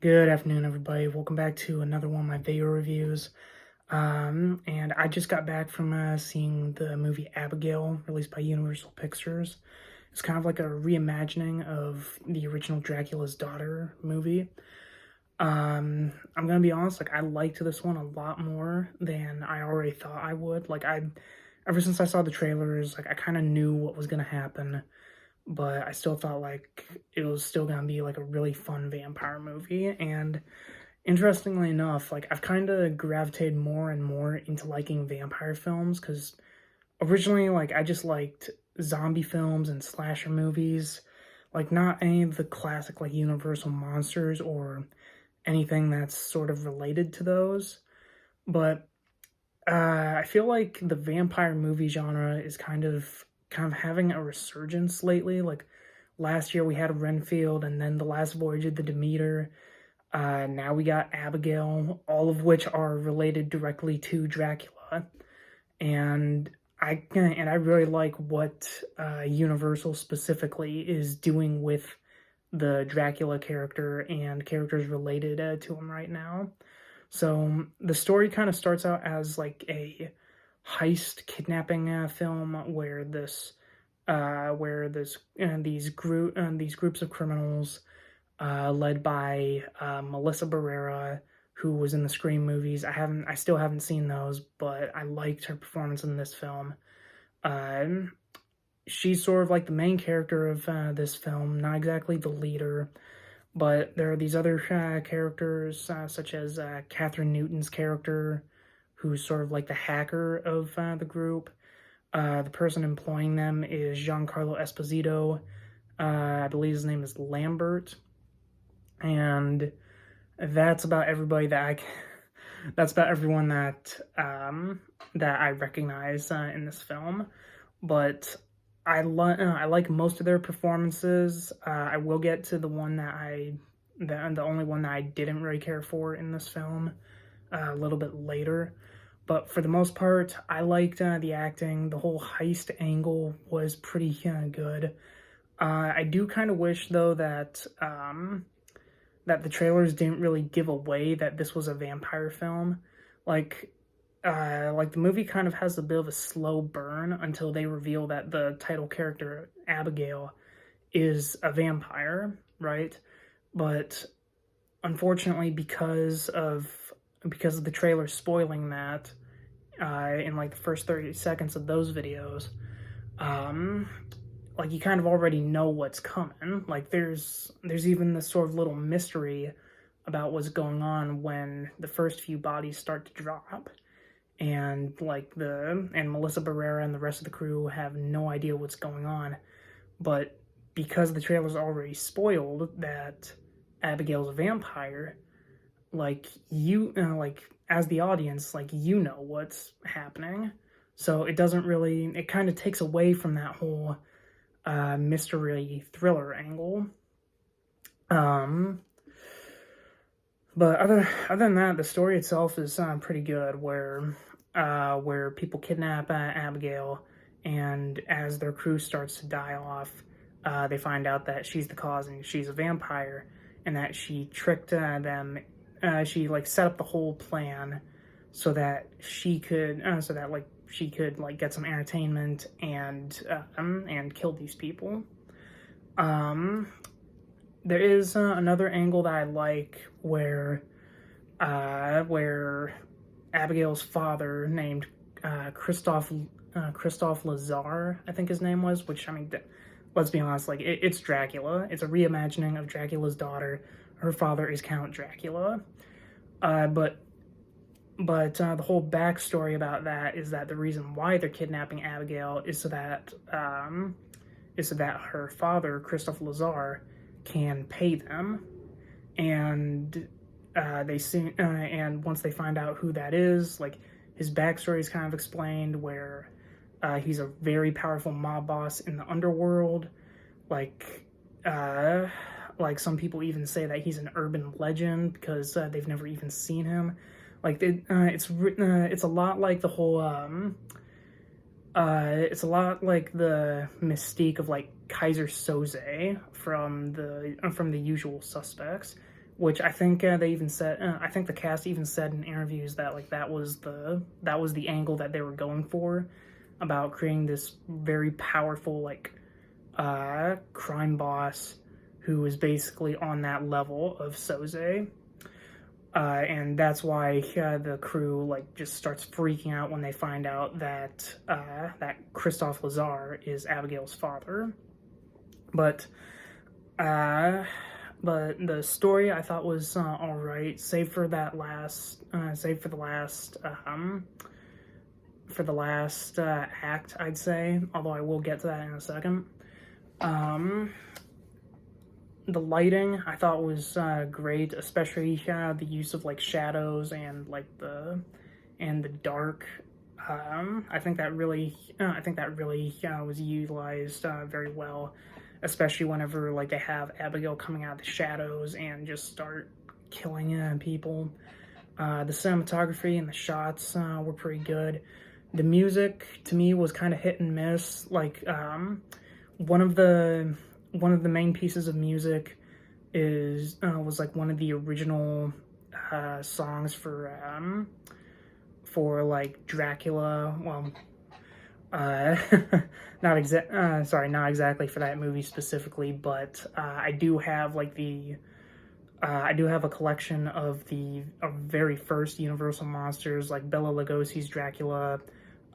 Good afternoon, everybody. Welcome back to another one of my video reviews. And I just got back from seeing the movie Abigail, released by Universal Pictures. It's kind of like a reimagining of the original Dracula's Daughter movie. I'm gonna be honest, like I liked this one a lot more than I already thought I would. Ever since I saw the trailers, like I kind of knew what was gonna happen, but I still thought like it was still gonna be like a really fun vampire movie. And interestingly enough, like I've kind of gravitated more and more into liking vampire films because originally, like I just liked zombie films and slasher movies, like not any of the classic like Universal monsters or anything that's sort of related to those. But I feel like the vampire movie genre is kind of having a resurgence lately. Like last year we had Renfield, and then The Last Voyage of the Demeter. Now we got Abigail, all of which are related directly to Dracula, and I really like what Universal specifically is doing with the Dracula character and characters related to him right now. So the story kind of starts out as like a heist kidnapping film where these groups of criminals led by Melissa Barrera, who was in the Scream movies. I still haven't seen those, but I liked her performance in this film. Um, she's sort of like the main character of this film, not exactly the leader, but there are these other characters, such as Catherine Newton's character, who's sort of like the hacker of the group. The person employing them is Giancarlo Esposito. I believe his name is Lambert, and that's about everybody that's about everyone that I recognize in this film. But I like most of their performances. I will get to the only one that I didn't really care for in this film a little bit later. But for the most part, I liked the acting. The whole heist angle was pretty good. I do kind of wish though that the trailers didn't really give away that this was a vampire film. Like like the movie kind of has a bit of a slow burn until they reveal that the title character Abigail is a vampire, right? But unfortunately, because of the trailer spoiling that in like the first 30 seconds of those videos, um, like you kind of already know what's coming. Like there's even this sort of little mystery about what's going on when the first few bodies start to drop, and Melissa Barrera and the rest of the crew have no idea what's going on. But because the trailer's already spoiled that Abigail's a vampire, like as the audience, like you know what's happening. So it kind of takes away from that whole mystery thriller angle. Um, but other than that, the story itself is pretty good. Where people kidnap Abigail, and as their crew starts to die off, they find out that she's the cause and she's a vampire, and that she tricked them. She like set up the whole plan so that she could like get some entertainment and kill these people. Um, there is another angle that I like where Abigail's father, named Christophe Lazar, I think his name was. Which, I mean, let's be honest, like it's Dracula. It's a reimagining of Dracula's daughter. Her father is Count Dracula. But the whole backstory about that is that the reason why they're kidnapping Abigail is so that her father, Christophe Lazar, can pay them. And and once they find out who that is, like his backstory is kind of explained, where he's a very powerful mob boss in the underworld. Like like some people even say that he's an urban legend because they've never even seen him. Like it's a lot like it's a lot like the mystique of like Kaiser Soze from the Usual Suspects, which I think they even said. I think the cast even said in interviews that like that was the angle that they were going for, about creating this very powerful like crime boss who is basically on that level of Soze. And that's why the crew like just starts freaking out when they find out that that Christophe Lazar is Abigail's father. But the story I thought was all right, save for the last act, I'd say. Although I will get to that in a second. The lighting I thought was great, especially the use of like shadows and like the dark. I think that really was utilized very well, especially whenever like they have Abigail coming out of the shadows and just start killing people. The cinematography and the shots were pretty good. The music to me was kind of hit and miss. Like one of the main pieces of music was like one of the original songs for like Dracula. Well, not exactly for that movie specifically, but I do have like I do have a collection of the very first Universal monsters, like Bela Lugosi's Dracula,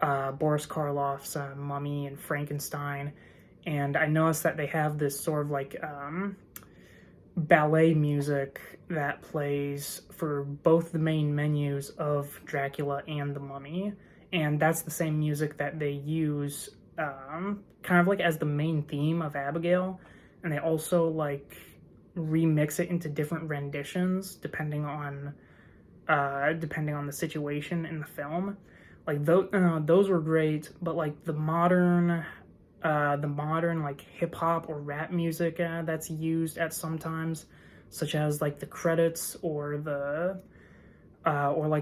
Boris Karloff's Mummy, and Frankenstein. And I noticed that they have this sort of like ballet music that plays for both the main menus of Dracula and the Mummy. And that's the same music that they use kind of like as the main theme of Abigail. And they also like remix it into different renditions depending on the situation in the film. Like those were great, but like the modern like hip hop or rap music that's used at sometimes, such as like the credits or like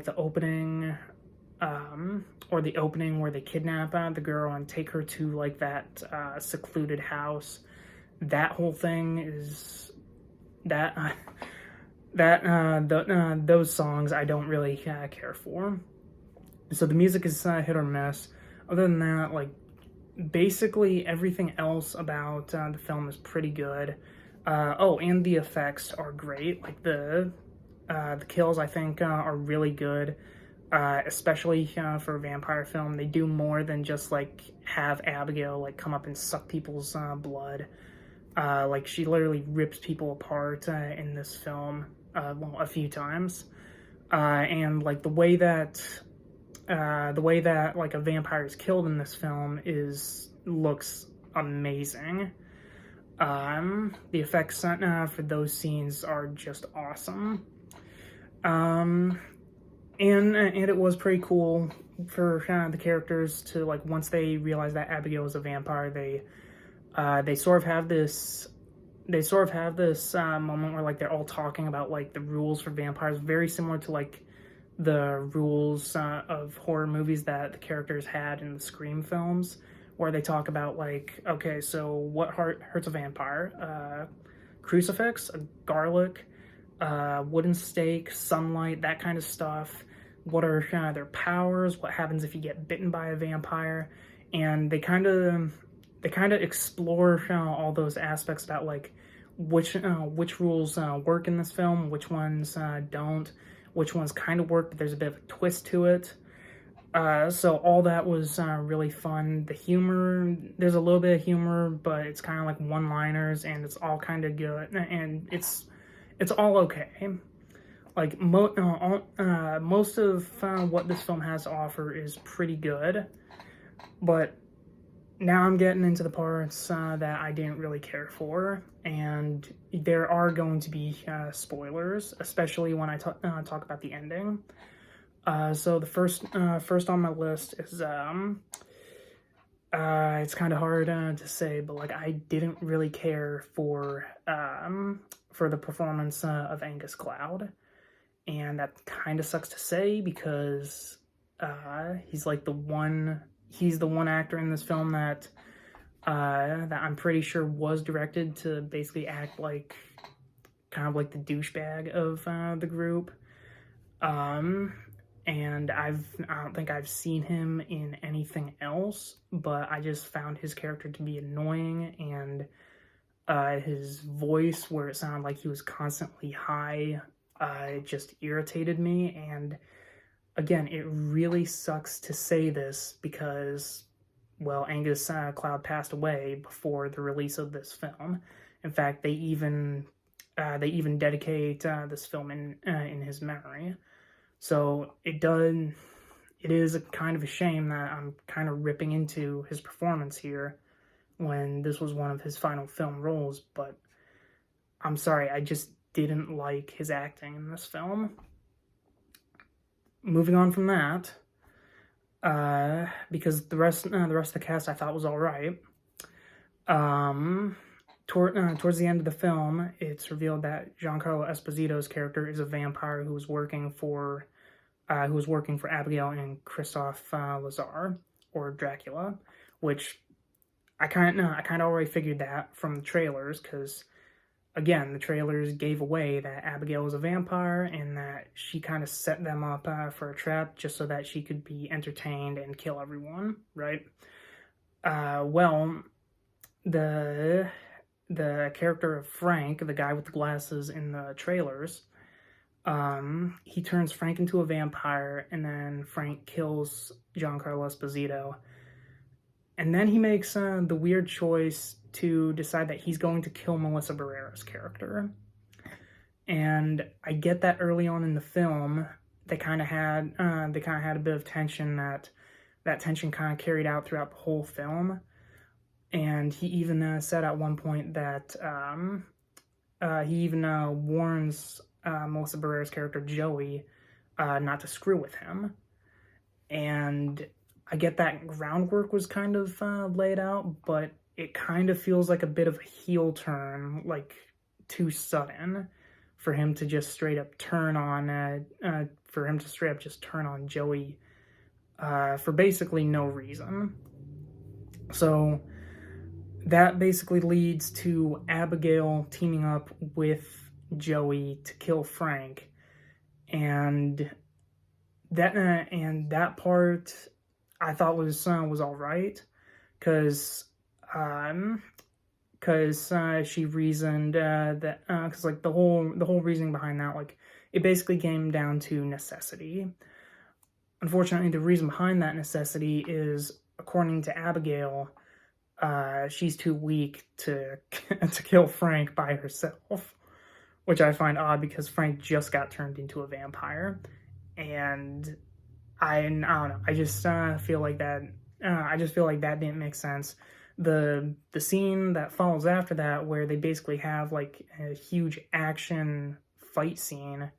the opening where they kidnap the girl and take her to like that secluded house. That whole thing is those songs I don't really care for. So the music is hit or miss. Other than that, like basically everything else about the film is pretty good. And the effects are great. Like the kills I think are really good, especially for a vampire film. They do more than just like have Abigail like come up and suck people's blood. Like she literally rips people apart in this film, a few times, and like the way that like a vampire is killed in this film looks amazing. The effects for those scenes are just awesome. And it was pretty cool for the characters to like, once they realize that Abigail is a vampire, they sort of have this moment where like they're all talking about like the rules for vampires, very similar to like the rules of horror movies that the characters had in the Scream films, where they talk about like, okay, so what hurts a vampire? Crucifix, a garlic, wooden stake, sunlight, that kind of stuff. What are their powers? What happens if you get bitten by a vampire? And they kind of explore all those aspects about like which rules work in this film, which ones don't, which ones kind of work, but there's a bit of a twist to it. So all that was really fun. The humor, there's a little bit of humor, but it's kind of like one-liners, and it's all kind of good, and it's all okay. Like most of what this film has to offer is pretty good, but now I'm getting into the parts that I didn't really care for, and there are going to be spoilers, especially when I talk about the ending. So the first on my list is it's kind of hard to say, but like I didn't really care for the performance of Angus Cloud, and that kind of sucks to say because he's the one actor in this film that I'm pretty sure was directed to basically act like kind of like the douchebag of the group. Um, and I don't think I've seen him in anything else, but I just found his character to be annoying, and his voice, where it sounded like he was constantly high, it just irritated me. And again, it really sucks to say this because, well, Angus Cloud passed away before the release of this film. In fact, they even dedicate this film in his memory. So it is a kind of a shame that I'm kind of ripping into his performance here when this was one of his final film roles, but I'm sorry, I just didn't like his acting in this film. Moving on from that, because the rest of the cast I thought was all right. Towards the end of the film, it's revealed that Giancarlo Esposito's character is a vampire who was working for Abigail and Christophe Lazar, or Dracula, which I kind of already figured that from the trailers, because again, the trailers gave away that Abigail was a vampire and that she kind of set them up for a trap just so that she could be entertained and kill everyone, right? Well, the character of Frank, the guy with the glasses in the trailers, he turns Frank into a vampire, and then Frank kills Giancarlo Esposito. And then he makes the weird choice to decide that he's going to kill Melissa Barrera's character. And I get that early on in the film, they kind of had a bit of tension, that tension kind of carried out throughout the whole film. And he even said at one point that he even warns Melissa Barrera's character Joey not to screw with him. And I get that groundwork was kind of laid out, but it kind of feels like a bit of a heel turn, like too sudden for him to just straight up turn on Joey for basically no reason. So that basically leads to Abigail teaming up with Joey to kill Frank, and that part I thought was all right, because she reasoned that because like the whole reasoning behind that, like, it basically came down to necessity. Unfortunately, the reason behind that necessity is, according to Abigail, she's too weak to kill Frank by herself, which I find odd because Frank just got turned into a vampire, and I don't know. I just feel like that. I just feel like that didn't make sense. The scene that follows after that, where they basically have like a huge action fight scene,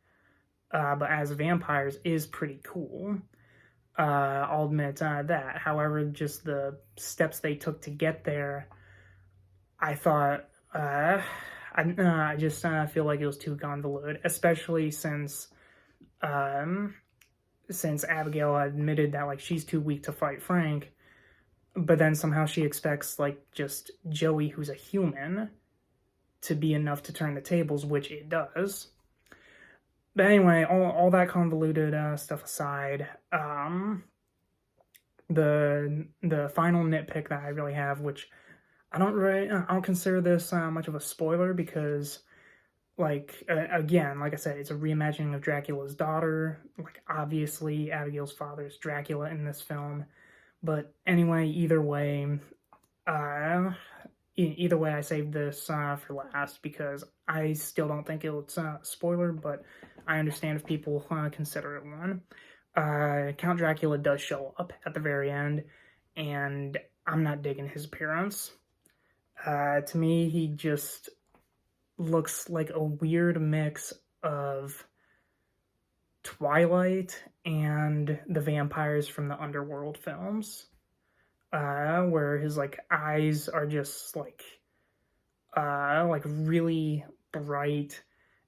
but as vampires, is pretty cool. I'll admit that. However, just the steps they took to get there, I thought I just feel like it was too convoluted, especially since Abigail admitted that like she's too weak to fight Frank, but then somehow she expects like just Joey, who's a human, to be enough to turn the tables, which it does. But anyway, all that convoluted stuff aside, the final nitpick that I really have, which I don't consider this much of a spoiler, because like again, like I said, it's a reimagining of Dracula's daughter. Like, obviously Abigail's father is Dracula in this film, but anyway, either way, I saved this for last because I still don't think it's a spoiler, but I understand if people consider it one. Count Dracula does show up at the very end, and I'm not digging his appearance. To me, he just looks like a weird mix of Twilight and the vampires from the Underworld films, where his like eyes are just like really bright,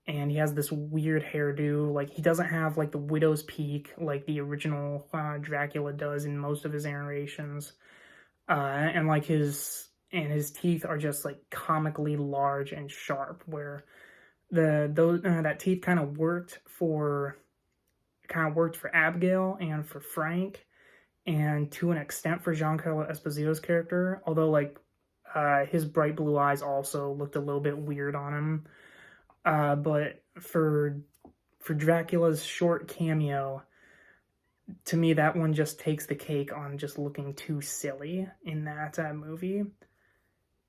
and he has this weird hairdo. Like, he doesn't have like the widow's peak like the original Dracula does in most of his iterations, and like his teeth are just like comically large and sharp, where that teeth kind of worked for Abigail and for Frank, and to an extent for Giancarlo Esposito's character. Although like his bright blue eyes also looked a little bit weird on him. But for Dracula's short cameo, to me that one just takes the cake on just looking too silly in that movie.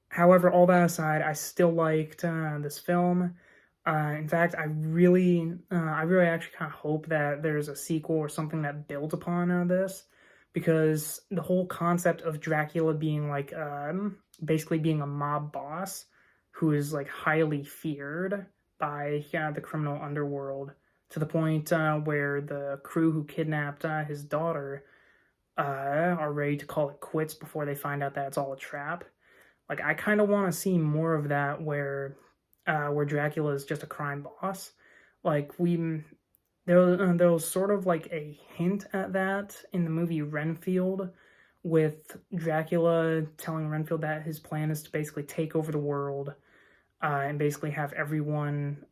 However, all that aside, I still liked this film. In fact, I really actually kind of hope that there's a sequel or something that builds upon this, because the whole concept of Dracula being like basically being a mob boss who is like highly feared by the criminal underworld, to the point where the crew who kidnapped his daughter are ready to call it quits before they find out that it's all a trap. Like, I kind of want to see more of that, where Dracula is just a crime boss. Like, there was sort of like a hint at that in the movie Renfield, with Dracula telling Renfield that his plan is to basically take over the world, and basically have everyone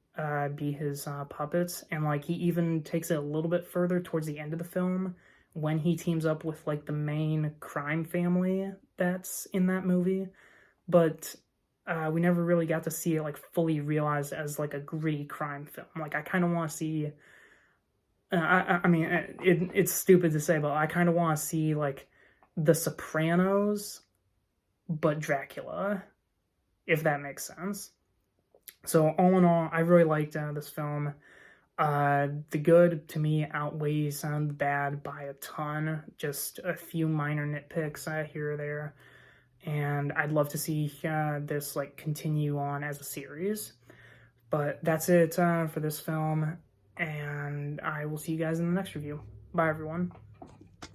be his puppets. And like, he even takes it a little bit further towards the end of the film when he teams up with like the main crime family that's in that movie. But we never really got to see it like fully realized as like a gritty crime film. Like, I kind of want to see. I mean, it's stupid to say, but I kind of want to see like The Sopranos, but Dracula, if that makes sense. So all in all, I really liked this film. The good to me outweighs the bad by a ton. Just a few minor nitpicks here or there, and I'd love to see this like continue on as a series. But that's it for this film, and I will see you guys in the next review. Bye, everyone.